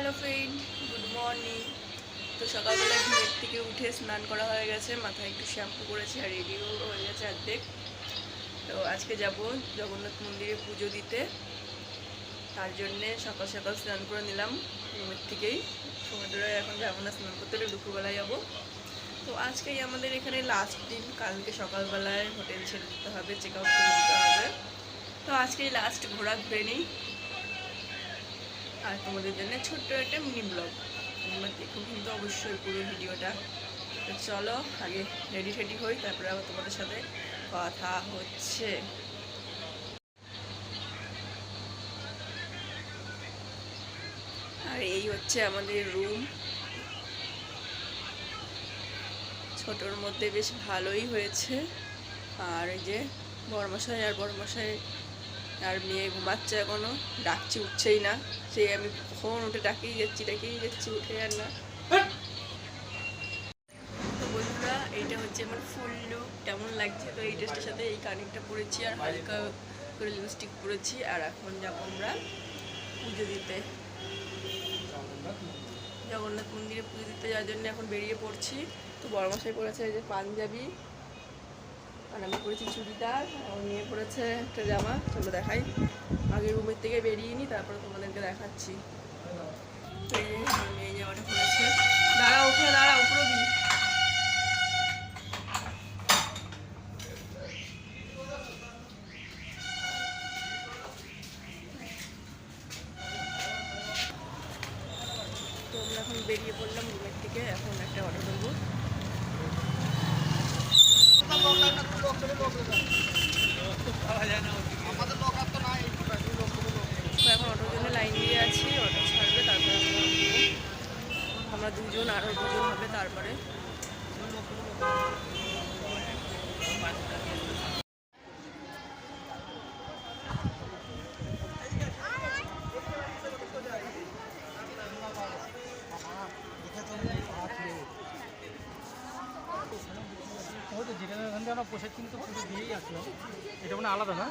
Hello friend, good morning. তো সকালবেলা ঘুমের থেকে উঠে স্নান করা হয়ে গেছে, মাথায় একটু শ্যাম্পু করেছি আর রেডিও হয়ে গেছে অর্ধেক। তো আজকে যাব জগন্নাথ মন্দিরে পুজো দিতে, তার জন্যে সকাল সকাল স্নান করে নিলাম ঘুমের থেকেই। সমুদ্রে এখন যাবো না স্নান করতে, দুপুরবেলায় যাবো। তো আজকেই আমাদের এখানে লাস্ট দিন, কালকে সকালবেলায় হোটেল ছেড়ে দিতে হবে, চেক আউট করে দিতে হবে। তো আজকেই লাস্ট ঘোরা ঘুরে নিই, আর তোমাদের জন্য ছোট্ট একটা মিনি ব্লগ। তোমরা দেখো কিন্তু অবশ্যই পুরো ভিডিওটা। তো চলো আগে রেডি টেডি হই, তারপরে আবার তোমাদের সাথে কথা হচ্ছে। আর এই হচ্ছে আমাদের রুম, ছোটোর মধ্যে বেশ ভালোই হয়েছে। আর এই যে বড়মশাই আর বড়মশাই আর মেয়ে ঘুমাচ্ছে এখনো, ডাকছি উঠছেই না। সেই আমি কখন উঠে ডাকেই যাচ্ছি, উঠে আর না। তো বন্ধুরা, এইটা হচ্ছে আমার ফুল লুক, কেমন লাগছে? তো এই ড্রেসটার সাথে এই কানেরটা পরেছি আর হালকা করে লিপস্টিক পরেছি। আর এখন যাবো আমরা পুজো দিতে, জগন্নাথ মন্দিরে পুজো দিতে যাওয়ার জন্য এখন বেরিয়ে পড়ছি। তো বড়মশাই পরেছে এই যে পাঞ্জাবি, আর আমি পরেছি চুড়িদার, আর নিয়ে পড়েছে একটা জামা। চলো দেখাই, আগে রুমের থেকে বেরিয়ে নিই, তারপরে তোমাদেরকে দেখাচ্ছি। এই জামাটা পরেছে, দাঁড়া উপরে গিয়ে। তো আমরা এখন বেরিয়ে পড়লাম রুমের থেকে, এখন একটা অটো ধরবো। এখন অটোর জন্য লাইন দিয়ে আছি, অটো ছাড়বে তারপরে আমরা দুজন, আরও দুজন হবে তারপরে। যেখানে আমরা পোশাক কিন্তু পুজো দিয়েই আসলাম, এটা মানে আলাদা না?